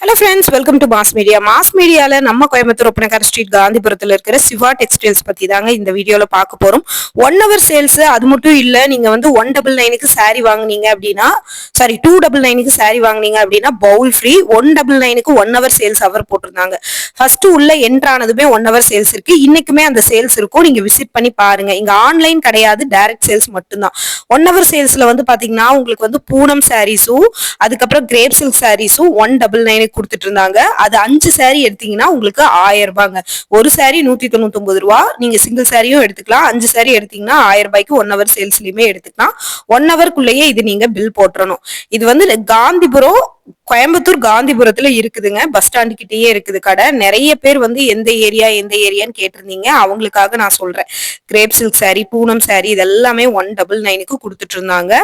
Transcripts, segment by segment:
Hello friends, welcome to mass media. Mass மீடியால நம்ம Coimbatore Oppanakara street காந்திபுரத்தில் இருக்கிற சிவா டெக்ஸ்டைல்ஸ் பத்தி தாங்க இந்த வீடியோல பார்க்க போறோம். 1 hour சேல்ஸ். அது மட்டும் இல்ல, நீங்க வந்து 199க்கு சாரி வாங்குனீங்க அப்படின்னா, சாரி 299க்கு சாரி வாங்குனீங்க அப்படின்னா பவுல் ஃப்ரீ. 199க்கு 1 hour சேல்ஸ் அவர் போட்டிருந்தாங்க. ஃபர்ஸ்ட் உள்ள என்ட்ரானதுமே 1 hour சேல்ஸ் இருக்கு. இன்னைக்குமே அந்த சேல்ஸ் இருக்கும். நீங்க விசிட் பண்ணி பாருங்க. இங்க ஆன்லைன் கிடையாது, டைரக்ட் சேல்ஸ் மட்டும்தான். 1 hour சேல்ஸ்ல வந்து பாத்தீங்கன்னா உங்களுக்கு வந்து பூனம் சாரீஸும் அதுக்கப்புறம் கிரேப் சில்க் சாரீஸும் 199 கொடுத்துட்டு இருந்தாங்க. அது 5 சாரி எடுத்தீங்கன்னா உங்களுக்கு 1000 ரூபாங்க. ஒரு சாரி 199 ரூபா. நீங்க சிங்கிள் சாரியும் எடுத்துக்கலாம். 5 சாரி எடுத்தீங்கன்னா 1000 ரூபாய்க்கு 1 hour சேல்ஸ்லயுமே எடுத்துக்கலாம். 1 hourக்குள்ளேயே இது நீங்க பில் போட்டுறணும். இது வந்து காந்திபுரம், கோயம்புத்தூர் காந்திபுரத்துல இருக்குதுங்க. பஸ் ஸ்டாண்டு கிட்டயே இருக்குது கடை. நிறைய பேர் வந்து எந்த ஏரியான்னு கேட்டிருந்தீங்க. அவங்களுக்காக நான் சொல்றேன். Grape silk sorry, Poonam sorry இது எல்லாமே 199க்கு கொடுத்துட்டு இருந்தாங்க.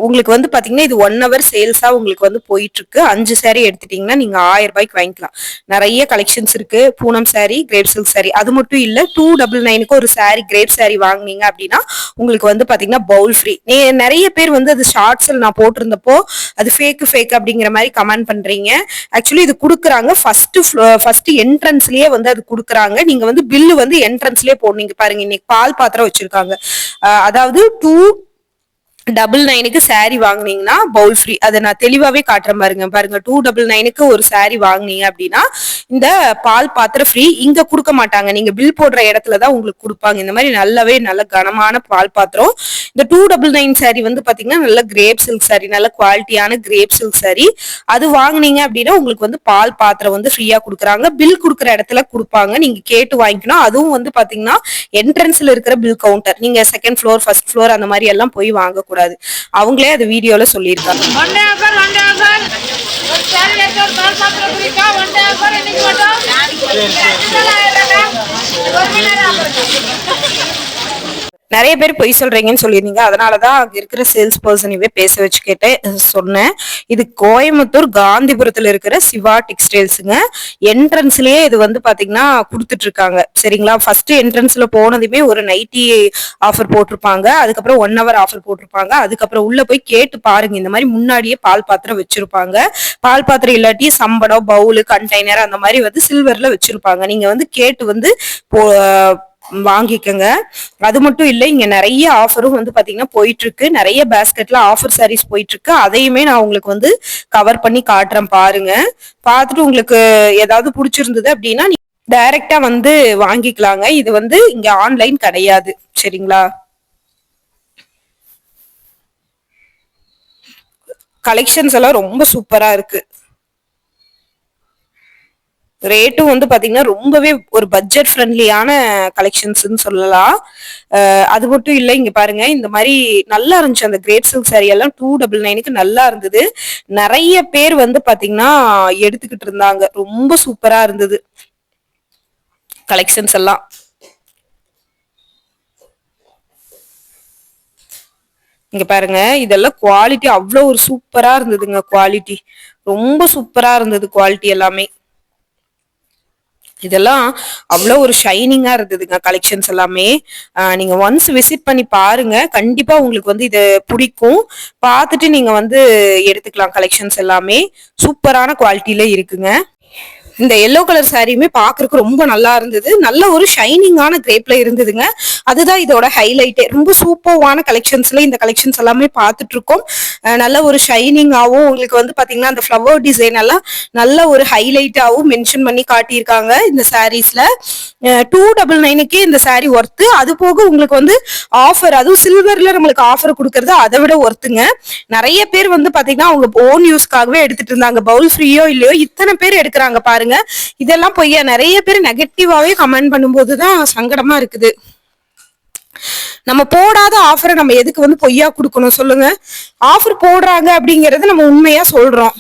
உங்களுக்கு வந்து பாத்தீங்கன்னா இது 1 hour சேல்ஸா உங்களுக்கு வந்து போயிட்டு இருக்கு. 5 சாரி எடுத்துட்டீங்கன்னா நீங்க 1000 ரூபாய்க்கு வாங்கிக்கலாம். நிறைய கலெக்ஷன்ஸ் இருக்கு. Poonam sorry, grape silk sorry. அது மட்டும் இல்ல, 299க்கு ஒரு சாரி கிரேப் சாரி வாங்குனீங்க அப்படின்னா உங்களுக்கு வந்து பாத்தீங்கன்னா பவுல் ஃப்ரீ. நிறைய பேர் வந்து அது ஷார்ட்ஸ்ல நான் போட்டிருந்தப்போ அது ஃபேக் அப்படிங்கிற மாதிரி கமெண்ட் பண்றீங்க. ஆக்சுவலி இது குடுக்குறாங்க. ஃபர்ஸ்ட் என்ட்ரன்ஸ்லயே வந்து அது குடுக்குறாங்க. நீங்க வந்து பில்லு வந்து என்ட்ரன்ஸ்லயே போடுங்க. பாருங்க, இன்னைக்கு பால் பாத்திரம் வச்சிருக்காங்க. அதாவது 299க்கு சாரி வாங்குனீங்கன்னா பவுல் ஃப்ரீ. அதை நான் தெளிவாவே காட்டுறேன் பாருங்க. 299க்கு ஒரு சாரி வாங்குனீங்க அப்படின்னா இந்த பால் பாத்திரம் ஃப்ரீ. இங்க கொடுக்க மாட்டாங்க. நீங்க பில் போடுற இடத்துலதான் உங்களுக்கு கொடுப்பாங்க. இந்த மாதிரி நல்ல கனமான பால் பாத்திரம். இந்த 299 சாரி வந்து பாத்தீங்கன்னா நல்ல கிரேப் சில்க் சாரி, நல்ல குவாலிட்டியான கிரேப் சில்க் சாரி. அது வாங்குனீங்க அப்படின்னா உங்களுக்கு வந்து பால் பாத்திரம் வந்து ஃப்ரீயா கொடுக்குறாங்க. பில் கொடுக்குற இடத்துல கொடுப்பாங்க. நீங்க கேட்டு வாங்கிக்கணும். அதுவும் வந்து பாத்தீங்கன்னா என்ட்ரன்ஸ்ல இருக்கிற பில் கவுண்டர். நீங்க செகண்ட் ஃப்ளோர், ஃபர்ஸ்ட் ஃப்ளோர் அந்த மாதிரி எல்லாம் போய் வாங்க கூடாது. அவங்களே அது வீடியோல சொல்லியிருக்காங்க. நிறைய பேர் பொய் சொல்றீங்கன்னு சொல்லியிருந்தீங்க. அதனாலதான் அங்க இருக்கிற சேல்ஸ் பர்சனையே பேச வச்சு கேட்டேன், சொன்னேன். இது கோயம்புத்தூர் காந்திபுரத்துல இருக்கிற சிவா டெக்ஸ்டைல்ஸுங்க. என்ட்ரன்ஸ்லயே இது வந்து பாத்தீங்கன்னா குடுத்துட்டு இருக்காங்க. சரிங்களா? ஃபர்ஸ்ட் என்ட்ரன்ஸ்ல போனதுமே ஒரு நைட்டி ஆஃபர் போட்டிருப்பாங்க. அதுக்கப்புறம் 1 hour ஆஃபர் போட்டிருப்பாங்க. அதுக்கப்புறம் உள்ள போய் கேட்டு பாருங்க. இந்த மாதிரி முன்னாடியே பால் பாத்திரம் வச்சிருப்பாங்க. பால் பாத்திரம் இல்லாட்டி சம்படம், பவுல், கண்டெய்னர் அந்த மாதிரி வந்து சில்வர்ல வச்சிருப்பாங்க. நீங்க வந்து கேட்டு வந்து வாங்கிக்கங்க. அது மட்டும் இல்ல, இங்க நிறைய ஆஃபரும் வந்து பாத்தீங்கன்னா போயிட்டு இருக்கு. நிறைய பேஸ்கெட்ல ஆஃபர் சாரீஸ் போயிட்டு இருக்கு. அதையுமே நான் உங்களுக்கு வந்து கவர் பண்ணி காட்டுறேன். பாருங்க. பார்த்துட்டு உங்களுக்கு ஏதாவது பிடிச்சிருந்தது அப்படின்னா டைரக்டா வந்து வாங்கிக்கலாங்க. இது வந்து இங்க ஆன்லைன் கிடையாது. சரிங்களா? கலெக்ஷன்ஸ் எல்லாம் ரொம்ப சூப்பரா இருக்கு. ரேட்டும் வந்து பாத்தீங்கன்னா ரொம்பவே ஒரு பட்ஜெட் ஃப்ரெண்ட்லியான கலெக்ஷன்ஸ்ன்னு சொல்லலாம். அது மட்டும் இல்லை, இங்க பாருங்க, இந்த மாதிரி நல்லா இருந்துச்சு. அந்த கிரேப் சில்க் சாரி எல்லாம் 299க்கு நல்லா இருந்தது. நிறைய பேர் வந்து பாத்தீங்கன்னா எடுத்துக்கிட்டு இருந்தாங்க. ரொம்ப சூப்பரா இருந்தது கலெக்ஷன்ஸ் எல்லாம். இங்க பாருங்க, இதெல்லாம் குவாலிட்டி அவ்வளவு ஒரு சூப்பரா இருந்ததுங்க. குவாலிட்டி ரொம்ப சூப்பரா இருந்தது. குவாலிட்டி எல்லாமே இதெல்லாம் அவ்வளவு ஒரு ஷைனிங்கா இருந்ததுங்க. கலெக்ஷன்ஸ் எல்லாமே நீங்க ஒன்ஸ் விசிட் பண்ணி பாருங்க. கண்டிப்பா உங்களுக்கு வந்து இது பிடிக்கும். பார்த்துட்டு நீங்க வந்து எடுத்துக்கலாம். கலெக்ஷன்ஸ் எல்லாமே சூப்பரான குவாலிட்டியில இருக்குங்க. இந்த எல்லோ கலர் சாரியுமே பாக்குறதுக்கு ரொம்ப நல்லா இருந்தது. நல்ல ஒரு ஷைனிங்கான கிரேப்ல இருந்ததுங்க. அதுதான் இதோட ஹைலைட்டே. ரொம்ப சூப்பர்வான கலெக்ஷன்ஸ்ல இந்த கலெக்ஷன்ஸ் எல்லாமே பார்த்துட்டு இருக்கோம். நல்ல ஒரு ஷைனிங்காவும் உங்களுக்கு வந்து பாத்தீங்கன்னா அந்த ஃப்ளவர் டிசைன் எல்லாம் நல்ல ஒரு ஹைலைட்டாவும் மென்ஷன் பண்ணி காட்டியிருக்காங்க இந்த சாரீஸ்ல. 299க்கே இந்த சாரி ஒர்த்து. அது போக உங்களுக்கு வந்து ஆஃபர், அதுவும் சில்வர்ல நம்மளுக்கு ஆஃபர் கொடுக்கறது அதை விட ஒர்த்துங்க. நிறைய பேர் வந்து பாத்தீங்கன்னா அவங்க ஓன் யூஸ்க்காகவே எடுத்துட்டு இருந்தாங்க. பவுல் ஃப்ரீயோ இல்லையோ இத்தனை பேர் எடுக்கிறாங்க பாருங்க. இதெல்லாம் பொய்யா. நிறைய பேர் நெகட்டிவாவே கமெண்ட் பண்ணும்போதுதான் சங்கடமா இருக்குது. நம்ம போடாத ஆஃபரை நம்ம எதுக்கு வந்து பொய்யா கொடுக்கணும் சொல்லுங்க? ஆஃபர் போடுறாங்க அப்படிங்கறது நம்ம உண்மையா சொல்றோம்.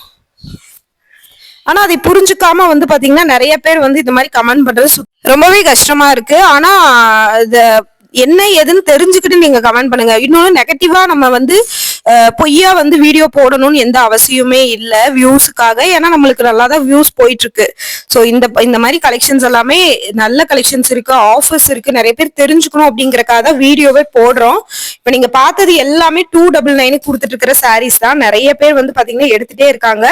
ஆனா அதை புரிஞ்சுக்காம வந்து பாத்தீங்கன்னா நிறைய பேர் வந்து இந்த மாதிரி கமெண்ட் பண்றது ரொம்பவே கஷ்டமா இருக்கு. ஆனா என்ன ஏதுன்னு தெரிஞ்சுக்கிட்டு நீங்க கமெண்ட் பண்ணுங்க. இன்னொன்னு நெகட்டிவா நம்ம வந்து பொய்யா வந்து வீடியோ போடணும்னு எந்த அவசியமே இல்லை வியூஸுக்காக. ஏன்னா நம்மளுக்கு நல்லா தான் வியூஸ் போயிட்டு இருக்கு. ஸோ இந்த மாதிரி கலெக்ஷன்ஸ் எல்லாமே நல்ல கலெக்ஷன்ஸ் இருக்கு, ஆஃபர்ஸ் இருக்கு, நிறைய பேர் தெரிஞ்சுக்கணும் அப்படிங்கறக்காக தான் வீடியோவே போடுறோம். இப்ப நீங்க பார்த்தது எல்லாமே 299 கொடுத்துட்டு இருக்கிற சாரீஸ் தான். நிறைய பேர் வந்து பாத்தீங்கன்னா எடுத்துட்டே இருக்காங்க.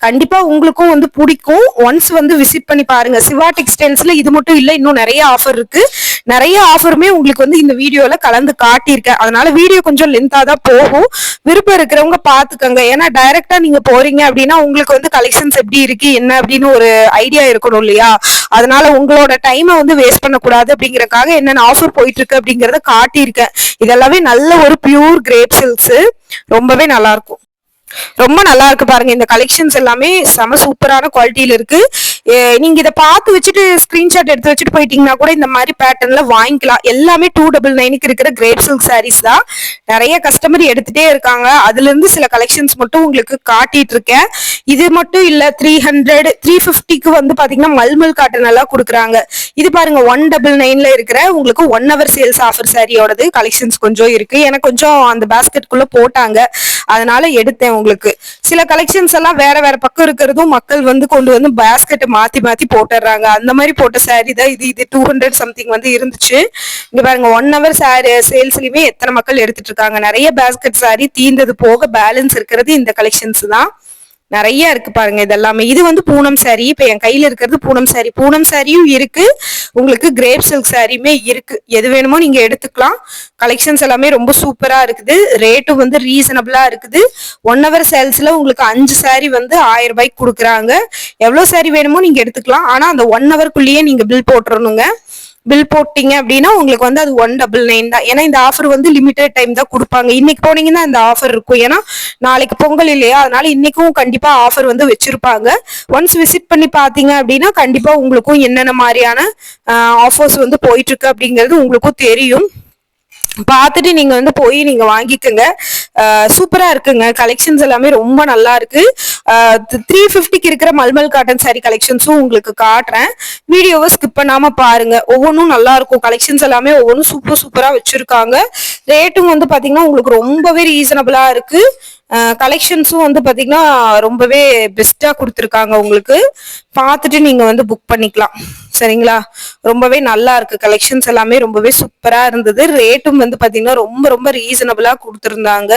கண்டிப்பா உங்களுக்கும் வந்து பிடிக்கும். ஒன்ஸ் வந்து விசிட் பண்ணி பாருங்க. சிவா டெக்ஸ்டைல்ஸ்ல இது மட்டும் இல்ல, இன்னும் நிறைய ஆஃபர் இருக்கு. நிறைய ஆஃபருமே உங்களுக்கு வந்து இந்த வீடியோல கலந்து காட்டியிருக்கேன். அதனால வீடியோ கொஞ்சம் லென்த்தா தான் போகும். விருப்பம் இருக்கிறவங்க பாத்துக்கோங்க. ஏன்னா டைரக்டா நீங்க போறீங்க அப்படின்னா உங்களுக்கு வந்து கலெக்ஷன்ஸ் எப்படி இருக்கு என்ன அப்படின்னு ஒரு ஐடியா இருக்கணும் இல்லையா? அதனால உங்களோட டைமை வந்து வேஸ்ட் பண்ணக்கூடாது அப்படிங்கறக்காக என்னென்ன ஆஃபர் போயிட்டு இருக்கு அப்படிங்கறத காட்டியிருக்கேன். இதெல்லாமே நல்ல ஒரு பியூர் கிரேப் சில்க்ஸ், ரொம்பவே நல்லா இருக்கும். ரொம்ப நல்லா இருக்கு பாருங்க. இந்த கலெக்ஷன்ஸ் எல்லாமே செம சூப்பரான குவாலிட்டியில இருக்கு. நீங்க இதை பார்த்து வச்சுட்டு ஸ்கிரீன்ஷாட் எடுத்து வச்சுட்டு போயிட்டீங்கன்னா கூட இந்த மாதிரி பேட்டர்ன்ல வாங்கிக்கலாம். எல்லாமே 299 இருக்கிற கிரேப் சில்க் சாரீஸ் தான். நிறைய கஸ்டமர் எடுத்துட்டே இருக்காங்க. அதுல இருந்து சில கலெக்ஷன்ஸ் மட்டும் உங்களுக்கு காட்டிட்டு இருக்கேன். இது மட்டும் இல்ல, 300 350க்கு வந்து பாத்தீங்கன்னா மல்மல் காட்டன் எல்லாம் கொடுக்குறாங்க. இது பாருங்க 199ல இருக்கிற உங்களுக்கு 1 hour சேல்ஸ் ஆஃபர் சாரியோடது கலெக்ஷன்ஸ் கொஞ்சம் இருக்கு. எனக்கு கொஞ்சம் அந்த பாஸ்கெட்குள்ள போட்டாங்க, அதனால எடுத்தேன். உங்களுக்கு சில கலெக்ஷன்ஸ் எல்லாம் வேற வேற பக்கம் இருக்கிறதும் மக்கள் வந்து கொண்டு வந்து பாஸ்கெட்டை மாத்தி மாத்தி போட்டுறாங்க. அந்த மாதிரி போட்ட சாரி தான் இது 200 சம்திங் வந்து இருந்துச்சு. இங்க பாருங்க 1 hour சேல்ஸ்லயுமே எத்தனை மக்கள் எடுத்துட்டு இருக்காங்க. நிறைய பாஸ்கெட் சாரி தீந்தது போக பேலன்ஸ் இருக்கிறது இந்த கலெக்ஷன்ஸ் தான். நிறைய இருக்கு பாருங்க. இதெல்லாமே இது வந்து பூனம் சாரி. இப்ப என் கையில இருக்கிறது பூனம் சாரி. பூனம் சாரியும் இருக்கு, உங்களுக்கு கிரேப் சில்க் சாரியுமே இருக்கு. எது வேணுமோ நீங்க எடுத்துக்கலாம். கலெக்ஷன்ஸ் எல்லாமே ரொம்ப சூப்பரா இருக்குது. ரேட்டும் வந்து ரீசனபிளா இருக்குது. 1 hour சேல்ஸ்ல உங்களுக்கு 5 சாரி வந்து 1000 ரூபாய்க்கு கொடுக்குறாங்க. எவ்வளவு சாரி வேணுமோ நீங்க எடுத்துக்கலாம். ஆனா அந்த 1 hourக்குள்ளேயே நீங்க பில் போட்டுறணுங்க. பில் போட்டீங்க அப்படின்னா உங்களுக்கு வந்து அது 199 தான். ஏன்னா இந்த ஆஃபர் வந்து லிமிடெட் டைம் தான் கொடுப்பாங்க. இன்னைக்கு போனீங்கன்னா இந்த ஆஃபர் இருக்கும். ஏன்னா நாளைக்கு பொங்கல் இல்லையா, அதனால இன்னைக்கும் கண்டிப்பா ஆஃபர் வந்து வச்சிருப்பாங்க. ஒன்ஸ் விசிட் பண்ணி பாத்தீங்க அப்படின்னா கண்டிப்பா உங்களுக்கும் என்னென்ன மாதிரியான ஆஃபர்ஸ் வந்து போயிட்டு இருக்கு அப்படிங்கிறது உங்களுக்கும் தெரியும். பார்த்துட்டு நீங்க வந்து போய் நீங்க வாங்கிக்கோங்க. சூப்பரா இருக்குங்க. கலெக்ஷன்ஸ் எல்லாமே ரொம்ப நல்லா இருக்கு. 350க்கு இருக்கிற மல்மல் காட்டன் சாரி கலெக்ஷன்ஸும் உங்களுக்கு காட்டுறேன். வீடியோவை ஸ்கிப் பண்ணாம பாருங்க. ஒவ்வொன்றும் நல்லா இருக்கும். கலெக்ஷன்ஸ் எல்லாமே ஒவ்வொன்றும் சூப்பரா வச்சிருக்காங்க. ரேட்டும் வந்து பாத்தீங்கன்னா உங்களுக்கு ரொம்பவே ரீசனபிளா இருக்கு. கலெக்ஷன்ஸும் வந்து பாத்தீங்கன்னா ரொம்பவே பெஸ்டா கொடுத்துருக்காங்க. உங்களுக்கு பார்த்துட்டு நீங்க வந்து புக் பண்ணிக்கலாம். சரிங்களா? ரொம்பவே நல்லா இருக்கு. கலெக்ஷன்ஸ் எல்லாமே ரொம்பவே சூப்பரா இருந்தது. ரேட்டும் வந்து பாத்தீங்கன்னா ரொம்ப ரொம்ப ரீசனபிளா கொடுத்துருந்தாங்க.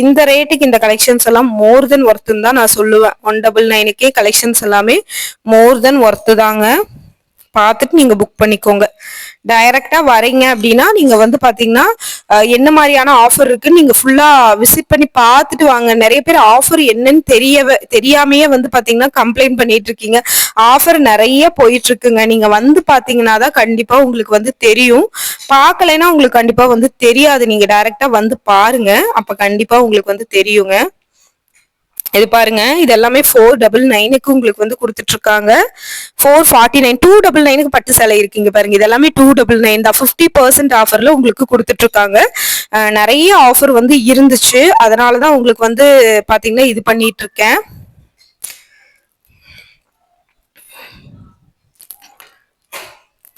இந்த ரேட்டுக்கு இந்த கலெக்ஷன்ஸ் எல்லாம் மோர் தென் ஒர்த்துன்னு தான் நான் சொல்லுவேன். 199க்கே கலெக்ஷன்ஸ் எல்லாமே மோர் தென் ஒர்த்து தாங்க. பார்த்துட்டு நீங்க புக் பண்ணிக்கோங்க. டைரக்டா வரீங்க அப்படின்னா நீங்க வந்து பாத்தீங்கன்னா என்ன மாதிரியான ஆஃபர் இருக்குன்னு நீங்க ஃபுல்லா விசிட் பண்ணி பார்த்துட்டு வாங்க. நிறைய பேர் ஆஃபர் என்னன்னு தெரியாமையே வந்து பாத்தீங்கன்னா கம்ப்ளைண்ட் பண்ணிட்டு இருக்கீங்க. ஆஃபர் நிறைய போயிட்டு இருக்குங்க. நீங்க வந்து பாத்தீங்கன்னா தான் கண்டிப்பா உங்களுக்கு வந்து தெரியும். பார்க்கலைன்னா உங்களுக்கு கண்டிப்பா வந்து தெரியாது. நீங்க டைரக்டா வந்து பாருங்க, அப்ப கண்டிப்பா உங்களுக்கு வந்து தெரியுங்க. இது பாருங்க, இது எல்லாமே 499க்கு உங்களுக்கு வந்து கொடுத்துட்டு இருக்காங்க. 449 299க்கு பட்டு சேலை இருக்குங்க பாருங்க. இது எல்லாமே 299 தான். 50% ஆஃபர்ல உங்களுக்கு கொடுத்துட்டு இருக்காங்க. நிறைய ஆஃபர் வந்து இருந்துச்சு, அதனாலதான் உங்களுக்கு வந்து பாத்தீங்கன்னா இது பண்ணிட்டு இருக்கேன்.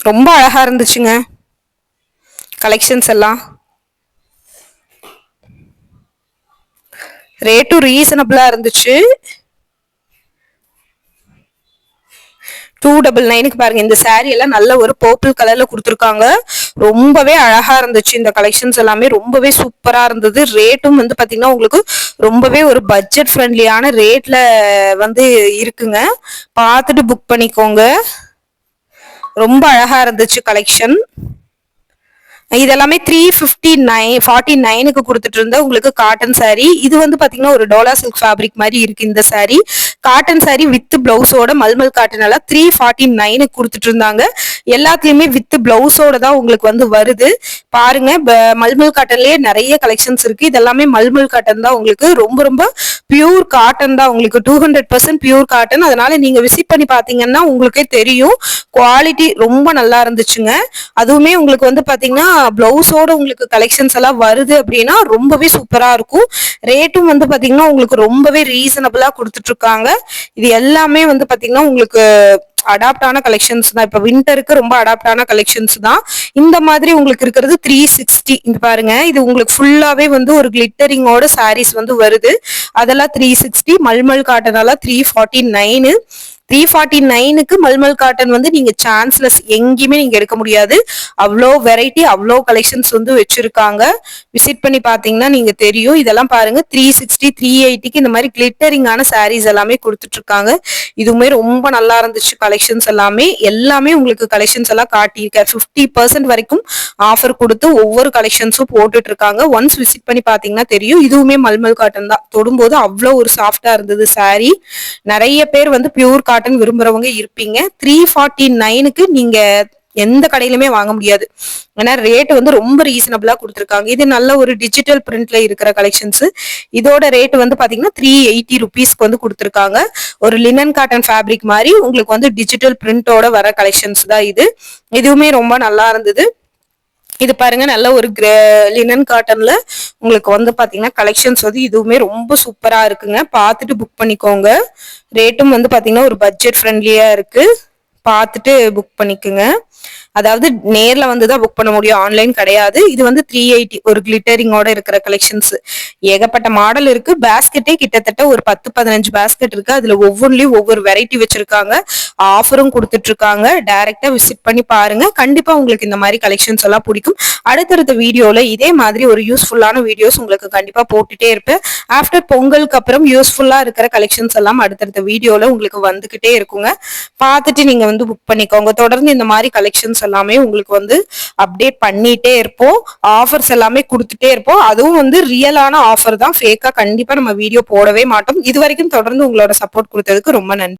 ரொம்ப அழகா இருந்துச்சுங்க கலெக்ஷன்ஸ் எல்லாம். ரேட்டும் ரீசனபிளா இருந்துச்சு. 299க்கு பாருங்க. இந்த சாரி எல்லாம் நல்ல ஒரு பர்பிள் கலர்ல கொடுத்துருக்காங்க. ரொம்பவே அழகா இருந்துச்சு. இந்த கலெக்ஷன்ஸ் எல்லாமே ரொம்பவே சூப்பரா இருந்தது. ரேட்டும் வந்து பாத்தீங்கன்னா உங்களுக்கு ரொம்பவே ஒரு பட்ஜெட் ஃப்ரெண்ட்லியான ரேட்ல வந்து இருக்குங்க. பார்த்துட்டு புக் பண்ணிக்கோங்க. ரொம்ப அழகா இருந்துச்சு கலெக்ஷன். இதெல்லாமே 349 கொடுத்துட்டு இருந்த உங்களுக்கு காட்டன் சாரி. இது வந்து பாத்தீங்கன்னா ஒரு டோலா சில்க் ஃபேப்ரிக் மாதிரி இருக்கு இந்த சாரி. காட்டன் சாரி வித் பிளவுஸோட மல்மல் காட்டன் எல்லாம் 349 கொடுத்துட்டு இருந்தாங்க. எல்லாத்துலயுமே வித் பிளவுஸோட தான் உங்களுக்கு வந்து வருது. பாருங்க, மல்மல் காட்டன்லயே நிறைய கலெக்ஷன்ஸ் இருக்கு. இதெல்லாமே மல்மல் காட்டன் தான். உங்களுக்கு ரொம்ப ரொம்ப பியூர் காட்டன் தான். உங்களுக்கு 200% பியூர் காட்டன். அதனால நீங்க விசிட் பண்ணி பாத்தீங்கன்னா உங்களுக்கே தெரியும். குவாலிட்டி ரொம்ப நல்லா இருந்துச்சுங்க. அதுவுமே உங்களுக்கு வந்து பாத்தீங்கன்னா பிளவுஸோட உங்களுக்கு கலெக்ஷன்ஸ் எல்லாம் வருது அப்படின்னா ரொம்பவே சூப்பரா இருக்கும். ரேட்டும் வந்து பாத்தீங்கன்னா உங்களுக்கு ரொம்பவே ரீசனபிளா கொடுத்துட்டு இருக்காங்க. இது எல்லாமே வந்து பாத்தீங்கன்னா உங்களுக்கு அடாப்டான கலெக்ஷன்ஸ் தான். இப்ப வின்டருக்கு ரொம்ப அடாப்டான கலெக்ஷன்ஸ் தான். இந்த மாதிரி உங்களுக்கு இருக்கிறது 360. இந்த பாருங்க, இது உங்களுக்கு ஃபுல்லாவே வந்து ஒரு கிளிட்டரிங்கோட சாரீஸ் வந்து வருது. அதெல்லாம் 360. மல்மல் காட்டன் எல்லாம் 349. 349க்கு மல்மல் காட்டன் வந்து நீங்க சான்ஸ்லெஸ், எங்கேயுமே நீங்க எடுக்க முடியாது. அவ்வளோ வெரைட்டி, அவ்வளோ கலெக்ஷன்ஸ் வந்து வச்சிருக்காங்க. விசிட் பண்ணி பாத்தீங்கன்னா நீங்க தெரியும். இதெல்லாம் பாருங்க, 360, 380க்கு இந்த மாதிரி கிளிட்டரிங்கான சாரீஸ் எல்லாமே கொடுத்துட்டு இருக்காங்க. இதுவுமே ரொம்ப நல்லா இருந்துச்சு. கலெக்ஷன்ஸ் எல்லாமே உங்களுக்கு கலெக்ஷன்ஸ் எல்லாம் காட்டியிருக்கேன். 50% வரைக்கும் ஆஃபர் கொடுத்து ஒவ்வொரு கலெக்ஷன்ஸும் போட்டுட்டு இருக்காங்க. ஒன்ஸ் விசிட் பண்ணி பாத்தீங்கன்னா தெரியும். இதுவுமே மல்மல் காட்டன் தான். தொடும்போது அவ்வளோ ஒரு சாஃப்டா இருந்தது சாரீ. நிறைய பேர் வந்து பியூர் காட்டன் விரும்புறவங்க இருப்பீங்க. 349க்கு நீங்க எந்த கடையிலுமே வாங்க முடியாது. ஏன்னா ரேட் வந்து ரொம்ப ரீசனபிளா கொடுத்துருக்காங்க. இது நல்ல ஒரு டிஜிட்டல் பிரிண்ட்ல இருக்கிற கலெக்ஷன்ஸ். இதோட ரேட் வந்து பாத்தீங்கன்னா 380 ருபீஸ்க்கு வந்து கொடுத்துருக்காங்க. ஒரு லினன் காட்டன் ஃபேப்ரிக் மாதிரி உங்களுக்கு வந்து டிஜிட்டல் பிரிண்டோட வர கலெக்ஷன்ஸ் தான் இது. இதுவுமே ரொம்ப நல்லா இருந்தது. இது பாருங்க, நல்ல ஒரு லினன் காட்டன்ல உங்களுக்கு வந்து பாத்தீங்கன்னா கலெக்ஷன்ஸ் வந்து இதுவுமே ரொம்ப சூப்பரா இருக்குங்க. பார்த்துட்டு புக் பண்ணிக்கோங்க. ரேட்டும் வந்து பாத்தீங்கன்னா ஒரு பட்ஜெட் ஃப்ரெண்ட்லியா இருக்கு. பார்த்துட்டு புக் பண்ணிக்கோங்க. அதாவது நேர்ல வந்துதான் புக் பண்ண முடியும், ஆன்லைன் கிடையாது. இது வந்து 380 ஒரு கிளிட்டரிங்கோட இருக்கிற கலெக்ஷன்ஸ். ஏகப்பட்ட மாடல் இருக்கு. பேஸ்கெட்டே கிட்டத்தட்ட ஒரு 10-15 பேஸ்கெட் இருக்கு. அதுல ஒவ்வொன்றிலயும் ஒவ்வொரு வெரைட்டி வச்சிருக்காங்க. ஆஃபரும் கொடுத்துட்டு இருக்காங்க. டைரக்டா விசிட் பண்ணி பாருங்க. கண்டிப்பா உங்களுக்கு இந்த மாதிரி கலெக்ஷன்ஸ் எல்லாம் பிடிக்கும். அடுத்தடுத்த வீடியோல இதே மாதிரி ஒரு யூஸ்ஃபுல்லான வீடியோஸ் உங்களுக்கு கண்டிப்பா போட்டுட்டே இருப்பேன். ஆஃப்டர் பொங்கலுக்கு அப்புறம் யூஸ்ஃபுல்லா இருக்கிற கலெக்ஷன்ஸ் எல்லாம் அடுத்தடுத்த வீடியோல உங்களுக்கு வந்துகிட்டே இருக்குங்க. பார்த்துட்டு நீங்க வந்து புக் பண்ணிக்கோங்க. தொடர்ந்து இந்த மாதிரி கலெக்ஷன்ஸ் எல்லாமே உங்களுக்கு வந்து அப்டேட் பண்ணிட்டே இருப்போம். ஆஃபர்ஸ் எல்லாமே கொடுத்துட்டே இருப்போம். அதுவும் வந்து ரியலான ஆஃபர் தான். ஃபேக்கா கண்டிப்பா நம்ம வீடியோ போடவே மாட்டோம். இது வரைக்கும் தொடர்ந்து உங்களோட சப்போர்ட் கொடுத்ததுக்கு ரொம்ப நன்றி.